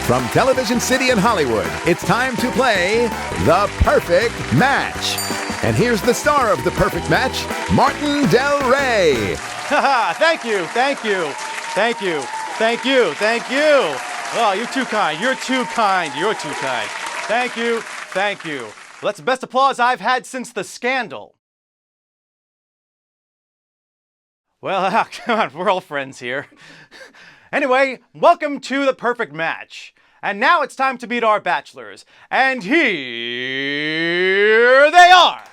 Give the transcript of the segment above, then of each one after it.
From Television City in Hollywood, it's time to play The Perfect Match. And here's the star of The Perfect Match, Martin Del Rey. Thank you. Oh, you're too kind. You're too kind. Thank you. Well, that's the best applause I've had since the scandal. Well, come on, we're all friends here. Anyway, welcome to The Perfect Match. And now it's time to meet our bachelors. And here they are.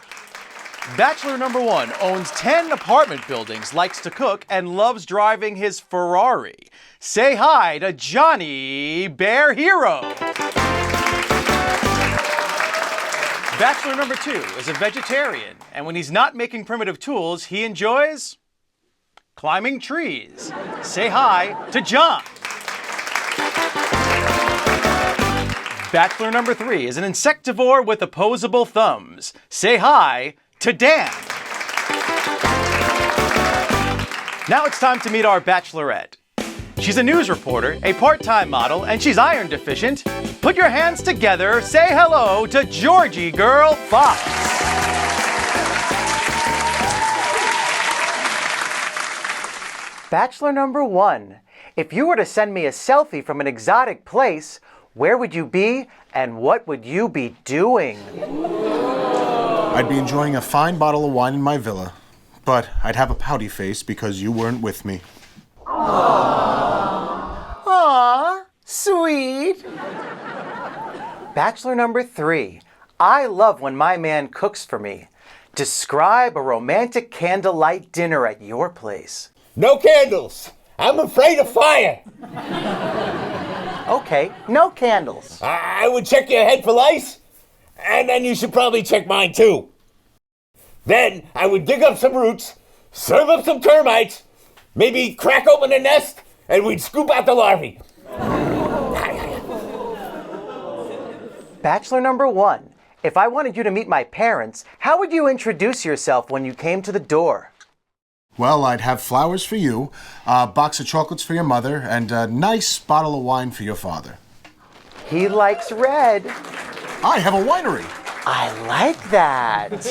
Bachelor number 1 owns 10 apartment buildings, likes to cook, and loves driving his Ferrari. Say hi to Johnny Bear-Hero. Bachelor number 2 is a vegetarian, and when he's not making primitive tools, he enjoys climbing trees. Say hi to John. Bachelor number 3 is an insectivore with opposable thumbs. Say hi to Dan. Now it's time to meet our Bachelorette. She's a news reporter, a part-time model, and she's iron deficient. Put your hands together, say hello to GeorgieGurl Fox. Bachelor number 1. If you were to send me a selfie from an exotic place, where would you be and what would you be doing? I'd be enjoying a fine bottle of wine in my villa, but I'd have a pouty face because you weren't with me. Aww, sweet. Bachelor number 3. I love when my man cooks for me. Describe a romantic candlelight dinner at your place. No candles. I'm afraid of fire. Okay, no candles. I would check your head for lice, and then you should probably check mine too. Then I would dig up some roots, serve up some termites, maybe crack open a nest, and we'd scoop out the larvae. Bachelor number 1. If I wanted you to meet my parents, how would you introduce yourself when you came to the door? Well, I'd have flowers for you, a box of chocolates for your mother, and a nice bottle of wine for your father. He likes red. I have a winery. I like that.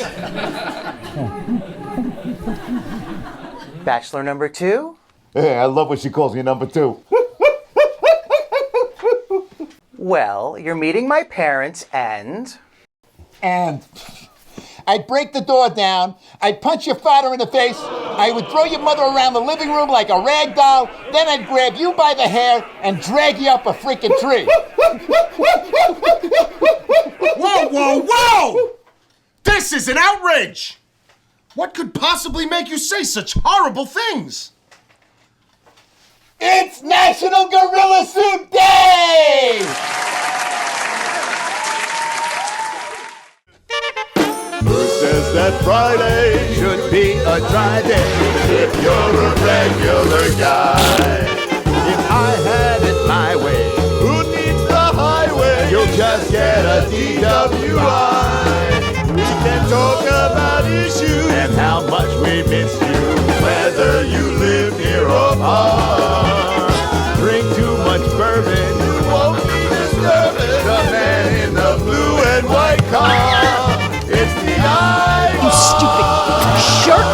Bachelor number 2? Yeah, I love when she calls me number 2. Well, you're meeting my parents and I'd break the door down, I'd punch your father in the face, I would throw your mother around the living room like a rag doll, then I'd grab you by the hair and drag you up a freaking tree. Whoa! This is an outrage! What could possibly make you say such horrible things? It's National Gorilla Suit Day! Who says that Friday should be a dry day if you're a regular guy? If I had it my way, who needs the highway? You'll just get a DWI. We can talk about issues and how much we miss you, whether you live near or far. Drink too much bourbon, you won't be disturbing the man in the blue and white car. It's the eye. You stupid jerk!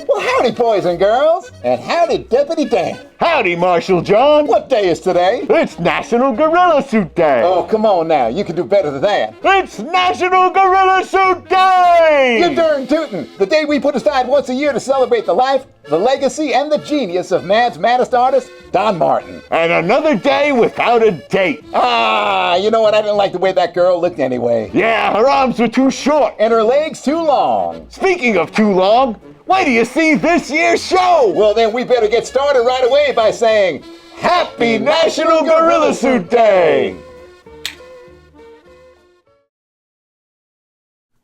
Well, howdy, boys and girls, and howdy, Deputy Dan. Howdy, Marshal John. What day is today? It's National Gorilla Suit Day. Oh, come on now, you can do better than that. It's National Gorilla Suit Day! You're darn tootin'. The day we put aside once a year to celebrate the life, the legacy, and the genius of man's maddest artist, Don Martin. And another day without a date. Ah, you know what? I didn't like the way that girl looked anyway. Yeah, her arms were too short. And her legs too long. Speaking of too long, wait till you see this year's show! Well, then we better get started right away by saying, Happy National Gorilla Suit Day!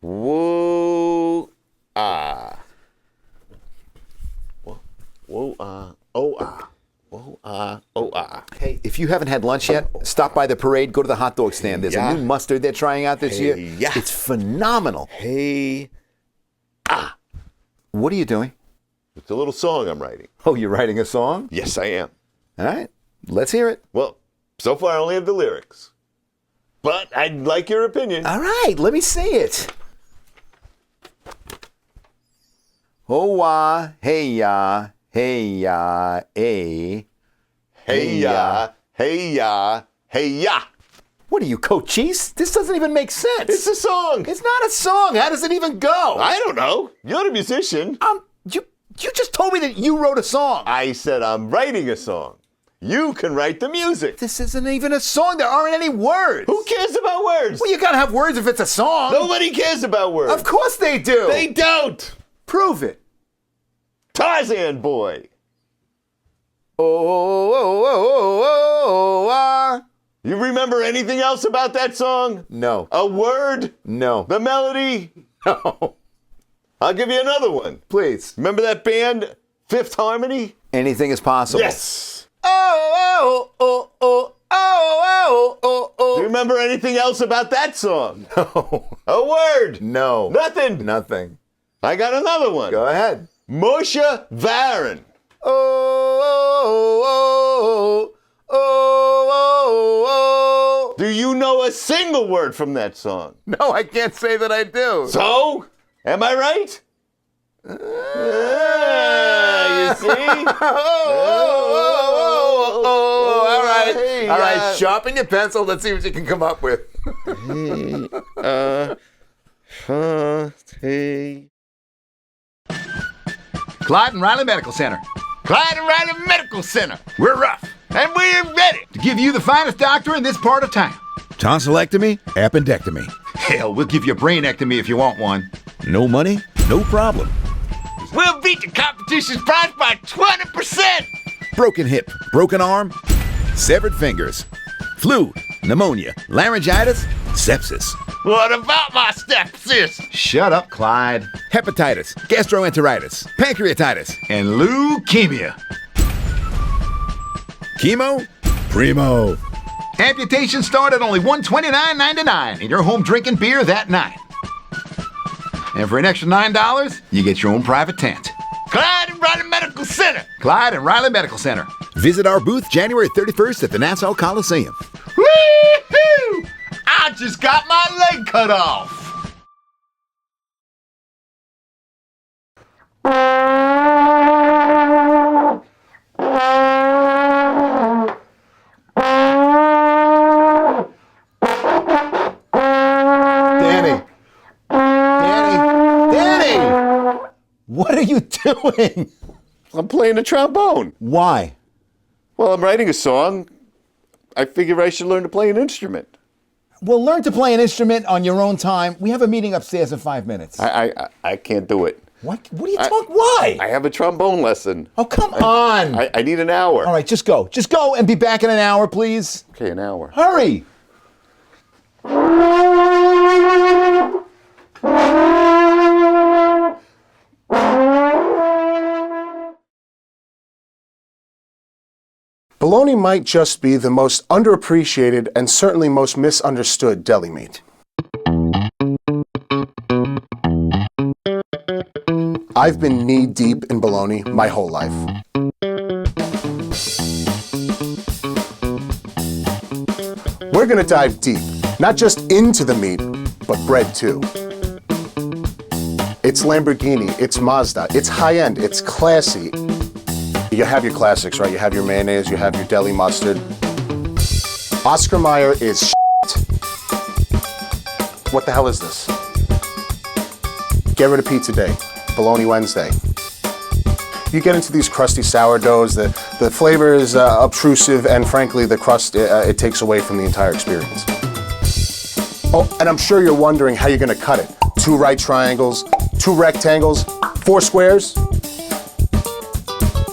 Woo-ah. Oh, ah. Oh, ah. Oh, ah. Hey, if you haven't had lunch yet, stop by the parade, go to the hot dog stand. There's a new mustard they're trying out this year. Yeah. It's phenomenal. Hey. Ah. What are you doing? It's a little song I'm writing. Oh, you're writing a song? Yes, I am. All right, let's hear it. Well, so far I only have the lyrics. But I'd like your opinion. All right, let me see it. Oh, hey, ya, hey, ya, eh. Hey, ya. Hey, ya. Hey, ya. What are you, Cochise? This doesn't even make sense. It's a song. It's not a song. How does it even go? I don't know. You're the musician. You just told me that you wrote a song. I said I'm writing a song. You can write the music. This isn't even a song. There aren't any words. Who cares about words? Well, you gotta have words if it's a song. Nobody cares about words. Of course they do. They don't. Prove it. Tarzan boy. Oh. You remember anything else about that song? No. A word? No. The melody? No. I'll give you another one. Please. Remember that band, Fifth Harmony? Anything is possible. Yes. Oh. Do you remember anything else about that song? No. A word? No. Nothing. Nothing. I got another one. Go ahead. Moshe Varen. Oh. Do you know a single word from that song? No, I can't say that I do. So, am I right? You see? All right, sharpen your pencil. Let's see what you can come up with. Clyde and Riley Medical Center. Clyde and Riley Medical Center. We're rough And we're ready. to give you the finest doctor in this part of town. Tonsillectomy, appendectomy. Hell, we'll give you a brainectomy if you want one. No money, no problem. We'll beat the competition's price by 20%. Broken hip, broken arm, severed fingers, flu, pneumonia, laryngitis, sepsis. What about my stepsis? Shut up, Clyde. Hepatitis, gastroenteritis, pancreatitis, and leukemia. Chemo? Primo. Amputation start at only $129.99 in your home drinking beer that night. And for an extra $9, you get your own private tent. Clyde and Riley Medical Center. Clyde and Riley Medical Center. Visit our booth January 31st at the Nassau Coliseum. Woo-hoo! I just got my leg cut off. Danny! What are you doing? I'm playing the trombone. Why? Well, I'm writing a song. I figure I should learn to play an instrument. Well, learn to play an instrument on your own time. We have a meeting upstairs in 5 minutes. I can't do it. What are you talking? Why? I have a trombone lesson. Oh, come on. I need an hour. All right, just go. Just go and be back in an hour, please. Okay, an hour. Hurry. Bologna might just be the most underappreciated and certainly most misunderstood deli meat. I've been knee-deep in bologna my whole life. We're gonna dive deep, not just into the meat, but bread too. It's Lamborghini, it's Mazda, it's high-end, it's classy. You have your classics, right? You have your mayonnaise, you have your deli mustard. Oscar Mayer is shit. What the hell is this? Get rid of pizza day, Bologna Wednesday. You get into these crusty sourdoughs, the flavor is obtrusive, and frankly, the crust, it takes away from the entire experience. Oh, and I'm sure you're wondering how you're gonna cut it. 2 right triangles, 2 rectangles, 4 squares.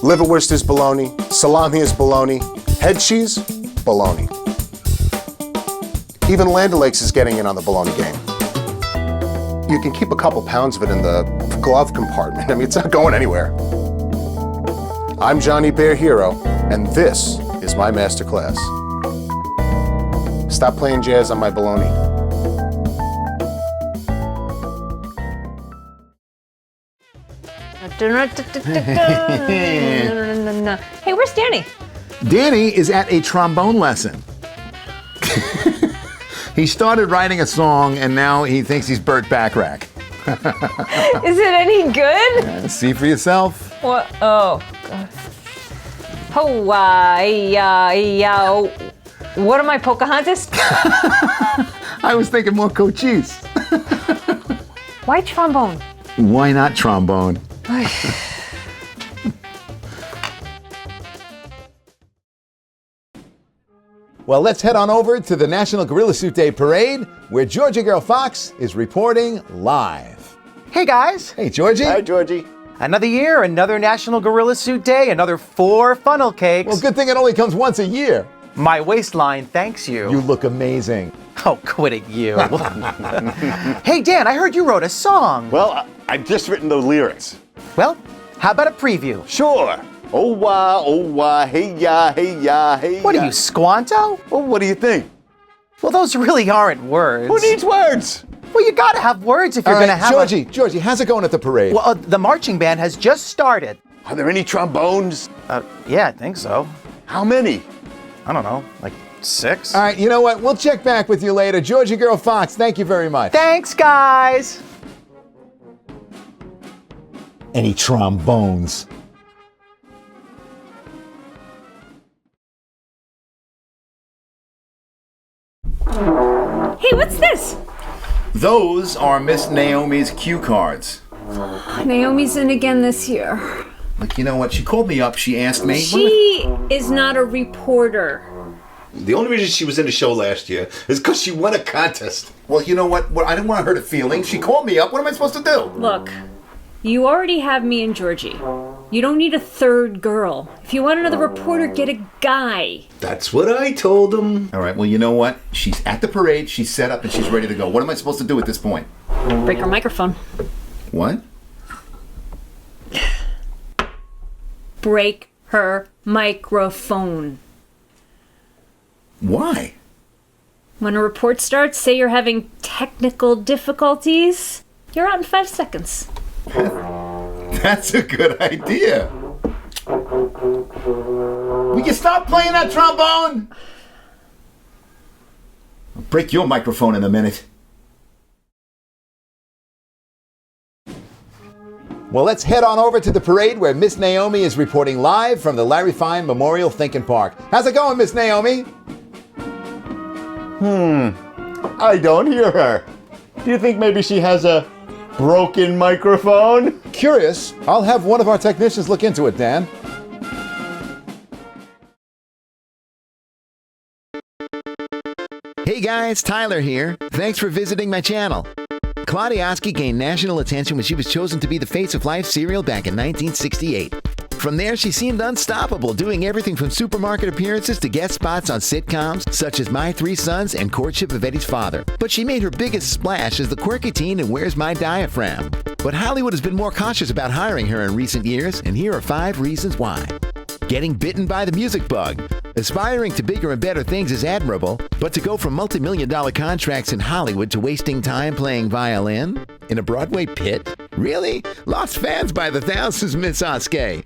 Liverwurst is bologna, salami is bologna, head cheese, bologna. Even Land O'Lakes is getting in on the bologna game. You can keep a couple pounds of it in the glove compartment. I mean, it's not going anywhere. I'm Johnny Bear-Hero, and this is my masterclass. Stop playing jazz on my baloney. Hey, where's Danny? Danny is at a trombone lesson. He started writing a song and now he thinks he's Burt Bacharach. Is it any good? See for yourself. What? Oh, God. What am I, Pocahontas? I was thinking more Cochise. Why trombone? Why not trombone? Well, let's head on over to the National Gorilla Suit Day Parade, where GeorgieGurl Fox is reporting live. Hey guys! Hey, Georgie. Hi, Georgie. Another year, another National Gorilla Suit Day, another 4 funnel cakes. Well, good thing it only comes once a year. My waistline thanks you. You look amazing. Oh, quit it, you. Hey, Dan, I heard you wrote a song. Well, I've just written the lyrics. Well, how about a preview? Sure. Oh wah, hey ya, hey ya, hey ya. What are you, Squanto? Well, what do you think? Well, those really aren't words. Who needs words? Well, you gotta have words if you're All gonna right, have Georgie, how's it going at the parade? Well, the marching band has just started. Are there any trombones? Yeah, I think so. How many? I don't know, like 6? All right, you know what? We'll check back with you later. GeorgieGurl Fox, thank you very much. Thanks, guys. Any trombones? Hey, what's this? Those are Miss Naomi's cue cards. Naomi's in again this year. Like, you know what? She called me up. She asked me. She is not a reporter. The only reason she was in the show last year is because she won a contest. Well, you know what? I didn't want to hurt her feelings. She called me up. What am I supposed to do? Look, you already have me and Georgie. You don't need a third girl. If you want another reporter, get a guy. That's what I told him. All right, well, you know what? She's at the parade. She's set up and she's ready to go. What am I supposed to do at this point? Break her microphone. What? Break her microphone. Why? When a report starts, say you're having technical difficulties. You're out in 5 seconds. That's a good idea. Will you stop playing that trombone? I'll break your microphone in a minute. Well, let's head on over to the parade where Miss Naomi is reporting live from the Larry Fine Memorial Thinking Park. How's it going, Miss Naomi? I don't hear her. Do you think maybe she has a broken microphone? Curious. I'll have one of our technicians look into it, Dan. Hey guys, Tyler here. Thanks for visiting my channel. Claudioski gained national attention when she was chosen to be the Face of Life cereal back in 1968. From there, she seemed unstoppable, doing everything from supermarket appearances to guest spots on sitcoms such as My Three Sons and Courtship of Eddie's Father. But she made her biggest splash as the quirky teen in Where's My Diaphragm? But Hollywood has been more cautious about hiring her in recent years, and here are 5 reasons why. Getting bitten by the music bug. Aspiring to bigger and better things is admirable, but to go from multi-million-dollar contracts in Hollywood to wasting time playing violin? In a Broadway pit? Really? Lost fans by the thousands, Miss Oskay.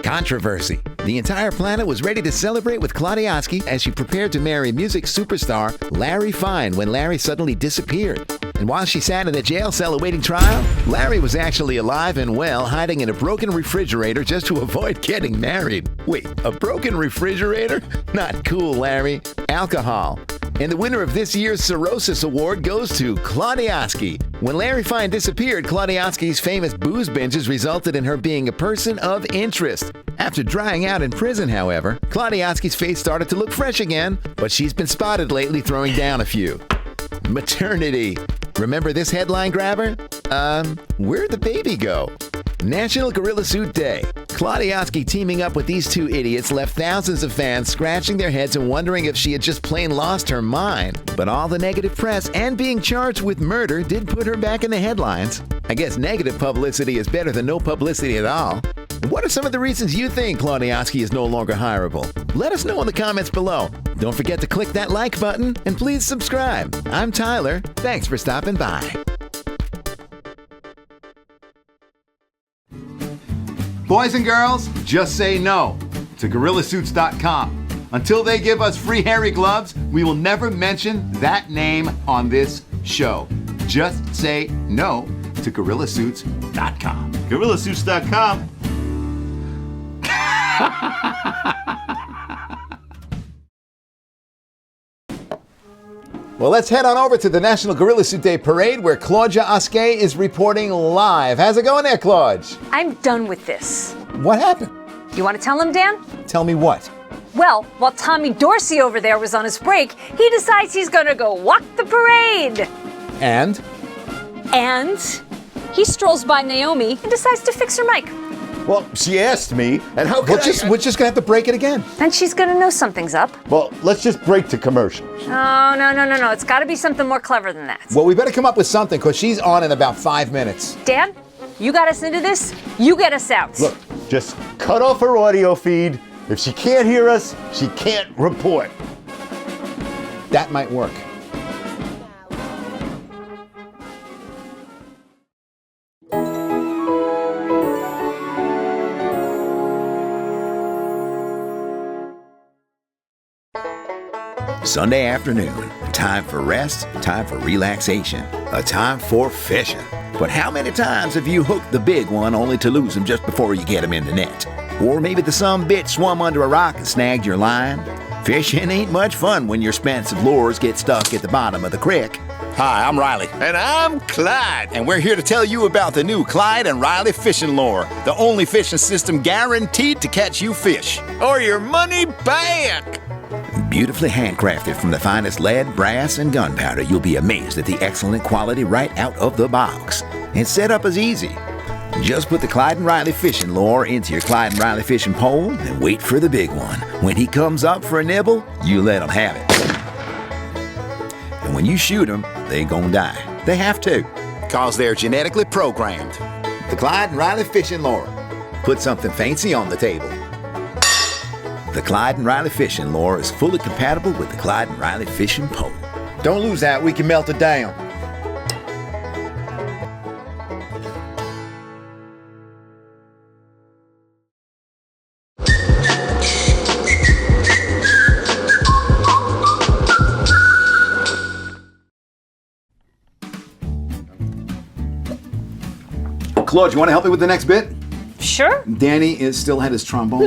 Controversy. The entire planet was ready to celebrate with Claudioski as she prepared to marry music superstar Larry Fine when Larry suddenly disappeared. And while she sat in a jail cell awaiting trial, Larry was actually alive and well, hiding in a broken refrigerator just to avoid getting married. Wait, a broken refrigerator? Not cool, Larry. Alcohol. And the winner of this year's Cirrhosis Award goes to Claudioski. When Larry Fine disappeared, Claudioski's famous booze binges resulted in her being a person of interest. After drying out in prison, however, Claudioski's face started to look fresh again, but she's been spotted lately throwing down a few. Maternity. Remember this headline grabber? Where'd the baby go? National Gorilla Suit Day. Claudioski teaming up with these 2 idiots left thousands of fans scratching their heads and wondering if she had just plain lost her mind. But all the negative press and being charged with murder did put her back in the headlines. I guess negative publicity is better than no publicity at all. What are some of the reasons you think Claudioski is no longer hireable? Let us know in the comments below. Don't forget to click that like button and please subscribe. I'm Tyler. Thanks for stopping by. Boys and girls, just say no to GorillaSuits.com. Until they give us free hairy gloves, we will never mention that name on this show. Just say no to GorillaSuits.com. GorillaSuits.com. Well, let's head on over to the National Gorilla Suit Day Parade where Claudioski is reporting live. How's it going there, Claude? I'm done with this. What happened? You want to tell him, Dan? Tell me what? Well, while Tommy Dorsey over there was on his break, he decides he's gonna go walk the parade. And? And he strolls by Naomi and decides to fix her mic. Well, she asked me, and how We're could just gonna have to break it again. And she's gonna know something's up. Well, let's just break to commercials. Oh, no. It's gotta be something more clever than that. Well, we better come up with something because she's on in about 5 minutes. Dan, you got us into this, you get us out. Look, just cut off her audio feed. If she can't hear us, she can't report. That might work. Sunday afternoon, time for rest, time for relaxation, a time for fishing. But how many times have you hooked the big one only to lose him just before you get him in the net? Or maybe the sumbitch swum under a rock and snagged your line? Fishing ain't much fun when your expensive lures get stuck at the bottom of the creek. Hi, I'm Riley. And I'm Clyde. And we're here to tell you about the new Clyde and Riley fishing lure. The only fishing system guaranteed to catch you fish. Or your money back. Beautifully handcrafted from the finest lead, brass, and gunpowder, you'll be amazed at the excellent quality right out of the box. And setup is easy. Just put the Clyde and Riley fishing lure into your Clyde and Riley fishing pole and wait for the big one. When he comes up for a nibble, you let him have it. And when you shoot him, they gon' die. They have to. 'Cause they're genetically programmed. The Clyde and Riley fishing lure. Put something fancy on the table. The Clyde and Riley fishing lure is fully compatible with the Clyde and Riley fishing pole. Don't lose that, we can melt it down. Claude, you want to help me with the next bit? Sure. Danny is still had his trombone.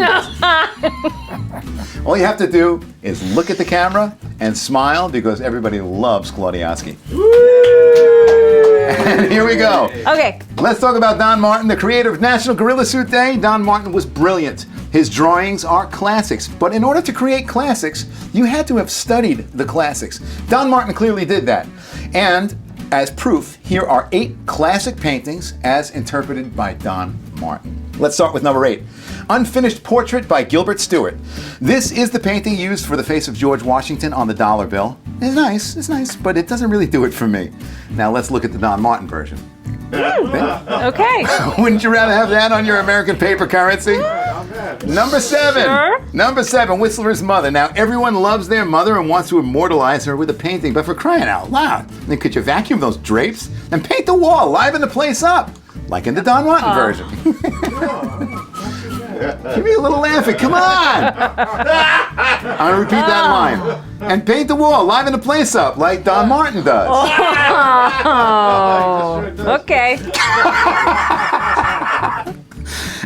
All you have to do is look at the camera and smile because everybody loves Claudioski. And here we go. Okay. Let's talk about Don Martin, the creator of National Gorilla Suit Day. Don Martin was brilliant. His drawings are classics, but in order to create classics, you had to have studied the classics. Don Martin clearly did that. And as proof, here are 8 classic paintings as interpreted by Don Martin. Let's start with number 8. Unfinished Portrait by Gilbert Stuart. This is the painting used for the face of George Washington on the dollar bill. It's nice, but it doesn't really do it for me. Now let's look at the Don Martin version. Okay. Wouldn't you rather have that on your American paper currency? Number 7. Sure. Number 7, Whistler's Mother. Now, everyone loves their mother and wants to immortalize her with a painting, but for crying out loud, then could you vacuum those drapes and paint the wall, liven the place up, like in the Don Martin version? Give me a little laughing, come on! I'll repeat that line. And paint the wall, liven the place up, like Don Martin does. Oh, okay.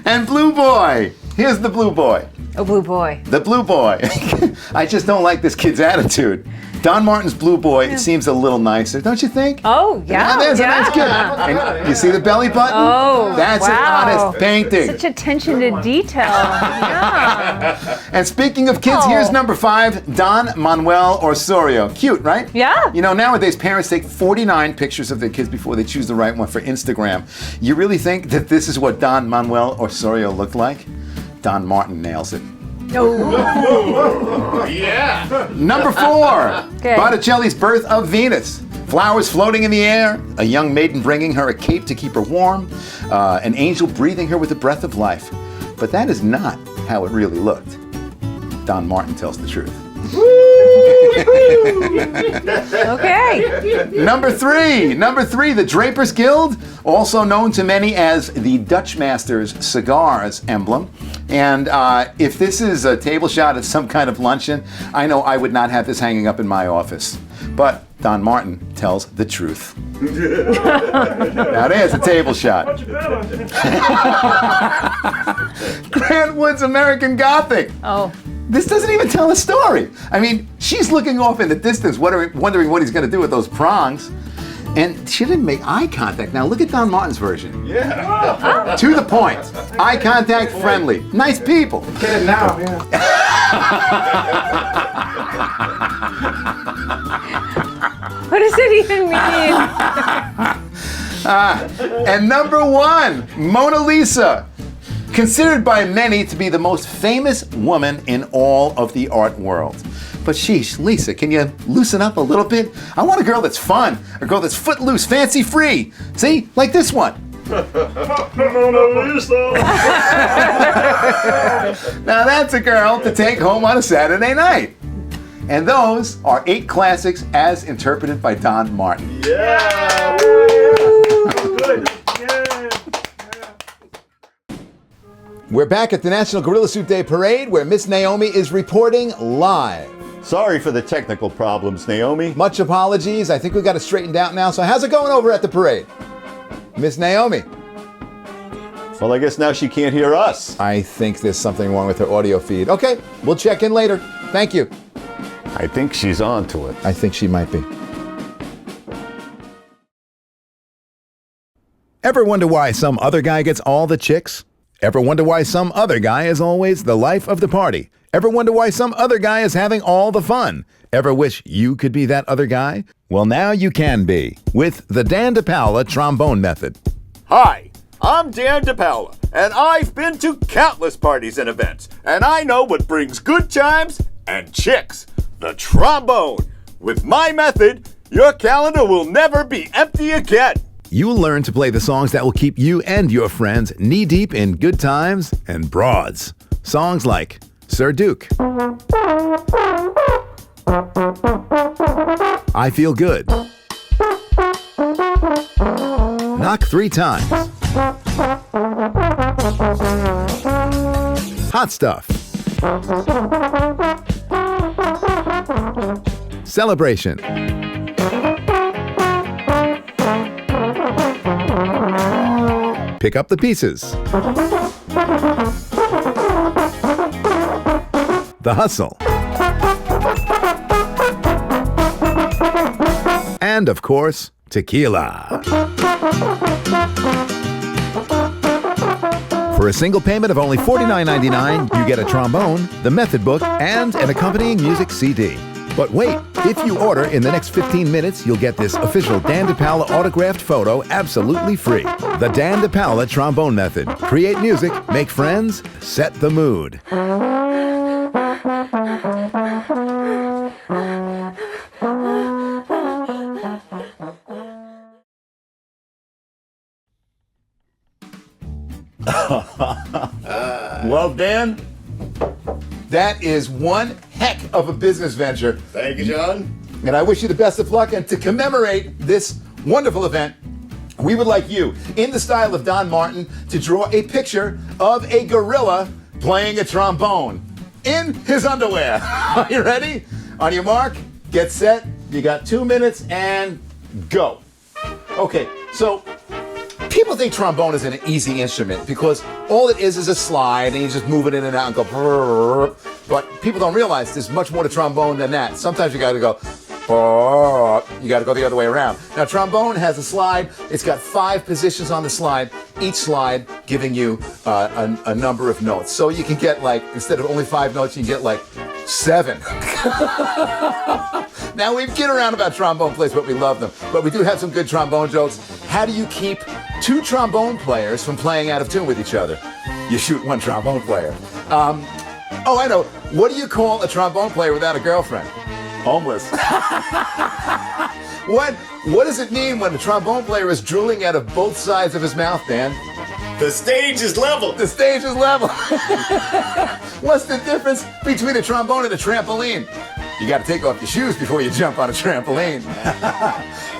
And Blue Boy. Here's the Blue Boy. A blue boy. The Blue Boy. I just don't like this kid's attitude. Don Martin's Blue Boy seems a little nicer, don't you think? Oh, yeah. There's a nice kid. And you see the belly button? Oh, That's wow. an honest painting. Such attention to detail. Yeah. And speaking of kids, here's number 5, Don Manuel Osorio. Cute, right? Yeah. You know, nowadays parents take 49 pictures of their kids before they choose the right one for Instagram. You really think that this is what Don Manuel Osorio looked like? Don Martin nails it. Yeah. Number 4, Okay. Botticelli's Birth of Venus. Flowers floating in the air, a young maiden bringing her a cape to keep her warm, an angel breathing her with the breath of life. But that is not how it really looked. Don Martin tells the truth. Okay. Number three, the Draper's Guild, also known to many as the Dutch Masters Cigars emblem. And if this is a table shot at some kind of luncheon, I know I would not have this hanging up in my office. But Don Martin tells the truth. Now there's a table shot. Grant Wood's American Gothic. Oh. This doesn't even tell a story. I mean, she's looking off in the distance, wondering what he's going to do with those prongs. And she didn't make eye contact. Now look at Don Martin's version. Yeah. To the point. Eye contact, friendly. Nice people. Get it now, yeah. What does it even mean? And number one, Mona Lisa. Considered by many to be the most famous woman in all of the art world. But sheesh, Lisa, can you loosen up a little bit? I want a girl that's fun, a girl that's footloose, fancy-free. See, like this one. Mona Lisa. Now that's a girl to take home on a Saturday night. And those are 8 classics as interpreted by Don Martin. Yeah. Good. Yeah. We're back at the National Gorilla Suit Day Parade where Miss Naomi is reporting live. Sorry for the technical problems, Naomi. Much apologies. I think we got it straightened out now. So how's it going over at the parade? Miss Naomi. Well, I guess now she can't hear us. I think there's something wrong with her audio feed. Okay, we'll check in later. Thank you. I think she's on to it. I think she might be. Ever wonder why some other guy gets all the chicks? Ever wonder why some other guy is always the life of the party? Ever wonder why some other guy is having all the fun? Ever wish you could be that other guy? Well, now you can be with the Dan DePaola trombone method. Hi, I'm Dan DePaola, and I've been to countless parties and events, and I know what brings good times and chicks. The trombone. With my method, your calendar will never be empty again. You'll learn to play the songs that will keep you and your friends knee-deep in good times and broads. Songs like Sir Duke, I Feel Good, Knock 3 Times, Hot Stuff, Celebration, Pick Up the Pieces, The Hustle, and of course, Tequila. For a single payment of only $49.99, you get a trombone, the method book, and an accompanying music CD. But wait, if you order in the next 15 minutes, you'll get this official Dan DePaola autographed photo absolutely free. The Dan DePaola trombone method. Create music, make friends, set the mood. Well, Dan, That is one heck of a business venture. Thank you, John. And I wish you the best of luck. And to commemorate this wonderful event, we would like you, in the style of Don Martin, to draw a picture of a gorilla playing a trombone in his underwear. Are you ready? On your mark, get set. You got 2 minutes and go. Okay, so people think trombone is an easy instrument because all it is a slide and you just move it in and out and go brrr. But people don't realize there's much more to trombone than that. Sometimes you gotta go brrr. You gotta go the other way around. Now trombone has a slide. It's got 5 positions on the slide, each slide giving you a number of notes. So you can get like, instead of only 5 notes, you can get like 7. Now we kid around about trombone players, but we love them. But we do have some good trombone jokes. How do you keep 2 trombone players from playing out of tune with each other? You shoot 1 trombone player. Oh, I know. What do you call a trombone player without a girlfriend? homeless. What does it mean when a trombone player is drooling out of both sides of his mouth, Dan? The stage is level. The stage is level. What's the difference between a trombone and a trampoline? You got to take off your shoes before you jump on a trampoline.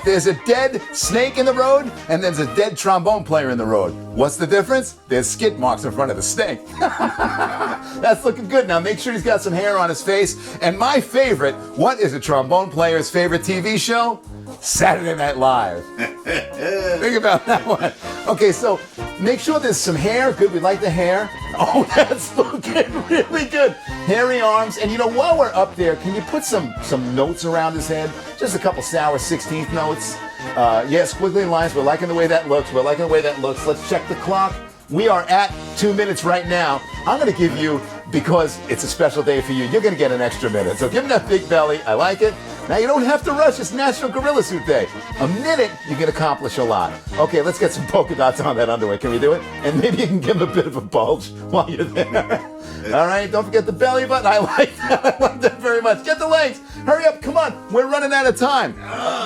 There's a dead snake in the road, and there's a dead trombone player in the road. What's the difference? There's skid marks in front of the snake. That's looking good. Now make sure he's got some hair on his face. And my favorite, what is a trombone player's favorite TV show? Saturday Night Live. Think about that one. Okay, so make sure there's some hair. Good, we like the hair. Oh, that's looking really good. Hairy arms. And you know, while we're up there, can you put some notes around his head? Just a couple sour 16th notes. Yeah, squiggly lines. We're liking the way that looks. We're liking the way that looks. Let's check the clock. We are at 2 minutes right now. I'm going to give you, because it's a special day for you, you're going to get an extra minute. So give him that big belly. I like it. Now, you don't have to rush. It's National Gorilla Suit Day. A minute, you can accomplish a lot. Okay, let's get some polka dots on that underwear. Can we do it? And maybe you can give him a bit of a bulge while you're there. All right, don't forget the belly button. I like that. I like that very much. Get the legs. Hurry up. Come on. We're running out of time.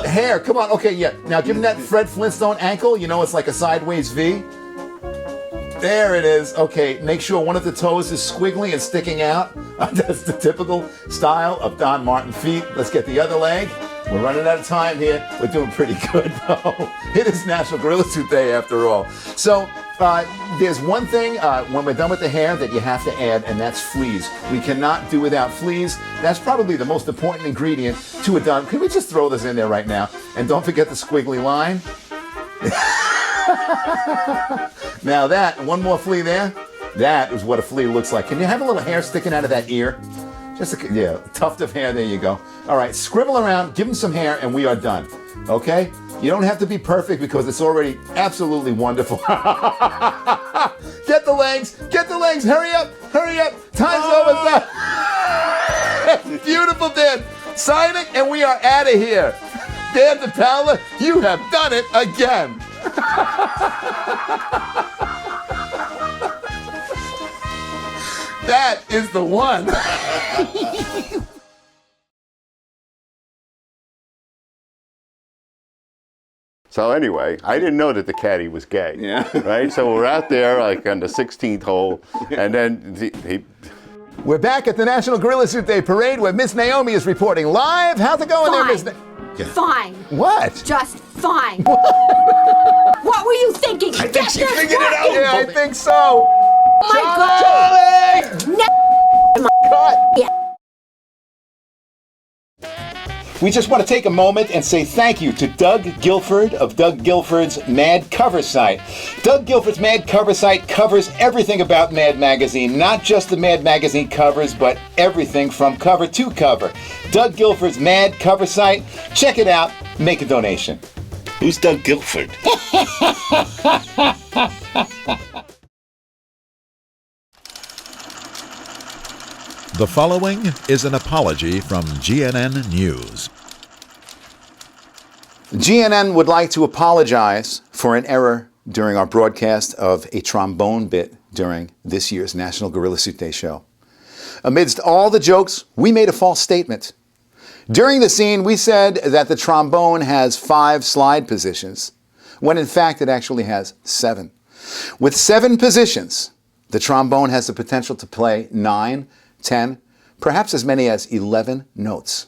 Hair. Come on. Okay, yeah. Now, give him that Fred Flintstone ankle. You know, it's like a sideways V. There it is. Okay, make sure one of the toes is squiggly and sticking out. That's the typical style of Don Martin feet. Let's get the other leg. We're running out of time here. We're doing pretty good, though. It is National Gorilla Suit Day, after all. So, there's one thing when we're done with the hair that you have to add, and that's fleas. We cannot do without fleas. That's probably the most important ingredient to a Don. Can we just throw this in there right now? And don't forget the squiggly line. Now that, one more flea there. That is what a flea looks like. Can you have a little hair sticking out of that ear? Just a tuft of hair, there you go. All right, scribble around, give him some hair, and we are done. Okay? You don't have to be perfect because it's already absolutely wonderful. Get the legs, hurry up, time's over. Beautiful, Dan. Sign it, and we are out of here. Dan DePaola, you have done it again. That is the one. So anyway, I didn't know that the caddy was gay. Yeah. Right? So we're out there like on the 16th hole, and then We're back at the National Gorilla Suit Day Parade where Miss Naomi is reporting live. How's it going there, Miss Naomi? Fine. What? Just fine. What were you thinking? I think she figured it out. Yeah, I think so. Oh my God. Charlie! No. Yeah. We just want to take a moment and say thank you to Doug Guilford of Doug Guilford's Mad Cover site. Doug Guilford's Mad Cover site covers everything about Mad Magazine, not just the Mad Magazine covers, but everything from cover to cover. Doug Guilford's Mad Cover site. Check it out. Make a donation. Who's Doug Guilford? The following is an apology from GNN News. GNN would like to apologize for an error during our broadcast of a trombone bit during this year's National Gorilla Suit Day show. Amidst all the jokes, we made a false statement. During the scene, we said that the trombone has 5 slide positions, when in fact it actually has 7. With 7 positions, the trombone has the potential to play 9, 10, perhaps as many as 11 notes.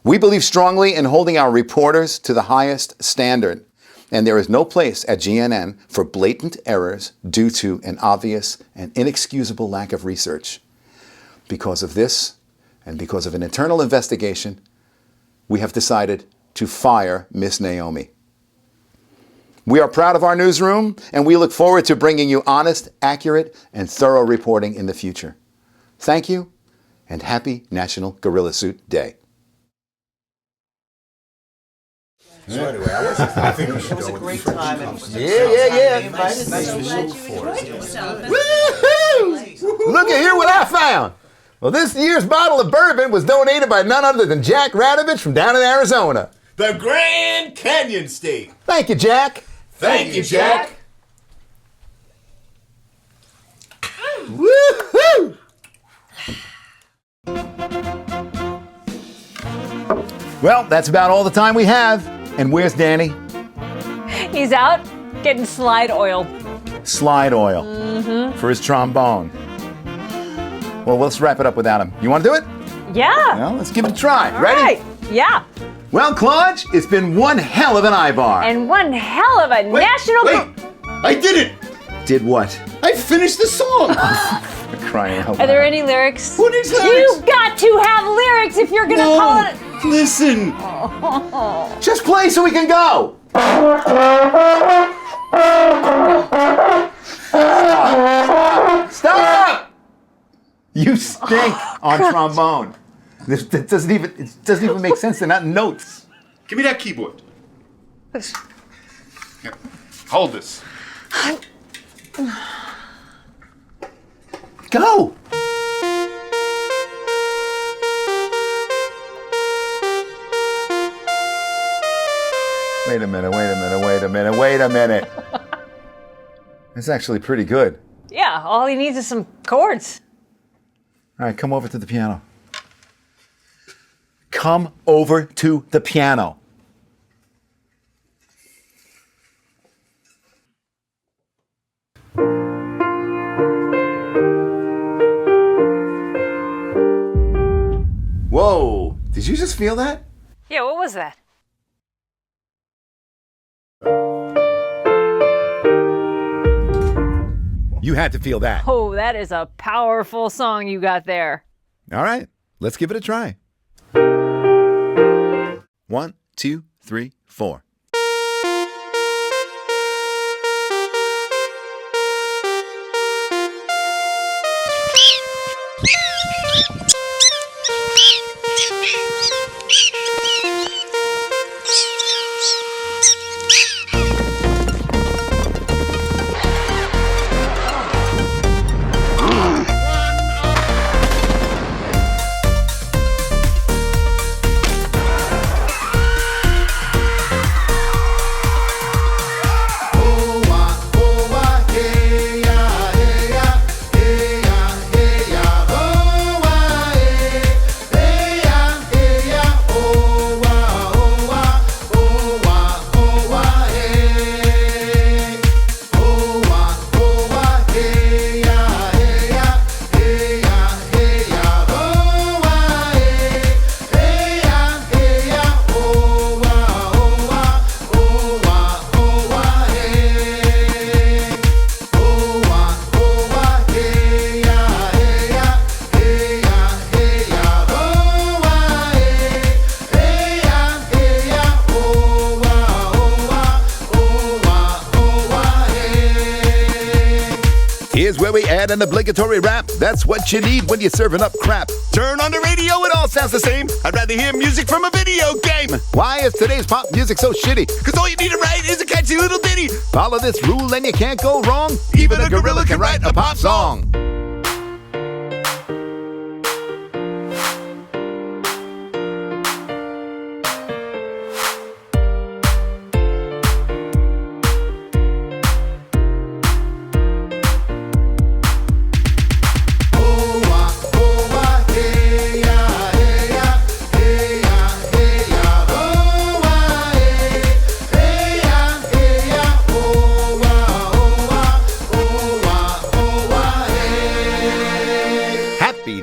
We believe strongly in holding our reporters to the highest standard, and there is no place at GNN for blatant errors due to an obvious and inexcusable lack of research. Because of this, and because of an internal investigation, we have decided to fire Miss Naomi. We are proud of our newsroom, and we look forward to bringing you honest, accurate, and thorough reporting in the future. Thank you, and happy National Gorilla Suit Day. So anyway, I think we should go with the time. Yeah. Woohoo! Look at here what I found. Well, this year's bottle of bourbon was donated by none other than Jack Radovich from down in Arizona. The Grand Canyon State. Thank you, Jack. Thank you, Jack. Woohoo! Well, that's about all the time we have. And where's Danny? He's out getting slide oil. slide oil for his trombone. Well, let's wrap it up without him. You want to do it? Yeah. Well, let's give it a try. All Ready? right. Yeah. Well, Claude, it's been one hell of an eye-bar. And one hell of a national. I did it! Did what? I finished the song! Crying out loud. Are there any lyrics? Who needs lyrics? You've got to have lyrics if you're gonna call it. Listen! Just play so we can go! Stop! You stink on trombone. It doesn't even make sense. They're not notes. Give me that keyboard. Here, hold this. Go! Wait a minute. That's actually pretty good. Yeah, all he needs is some chords. All right, come over to the piano. Come over to the piano. Whoa, did you just feel that? Yeah, what was that? You had to feel that. Oh, that is a powerful song you got there. All right, let's give it a try. 1, 2, 3, 4. Here's where we add an obligatory rap. That's what you need when you're serving up crap. Turn on the radio, it all sounds the same. I'd rather hear music from a video game. Why is today's pop music so shitty? Cause all you need to write is a catchy little ditty. Follow this rule and you can't go wrong. Even a gorilla can write a pop song.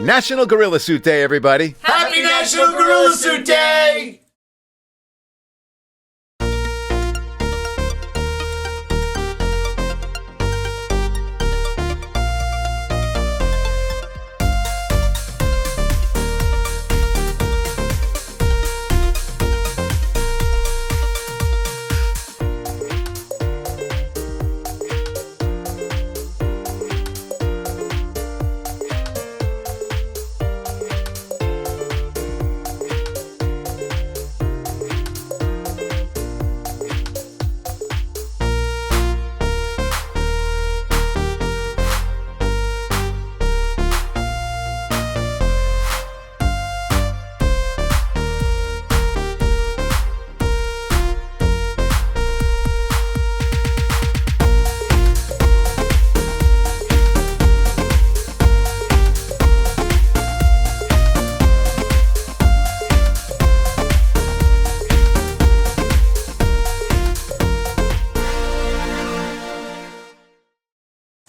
National Gorilla Suit Day, everybody. Happy National Gorilla Suit Day!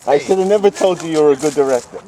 I should have never told you were a good director.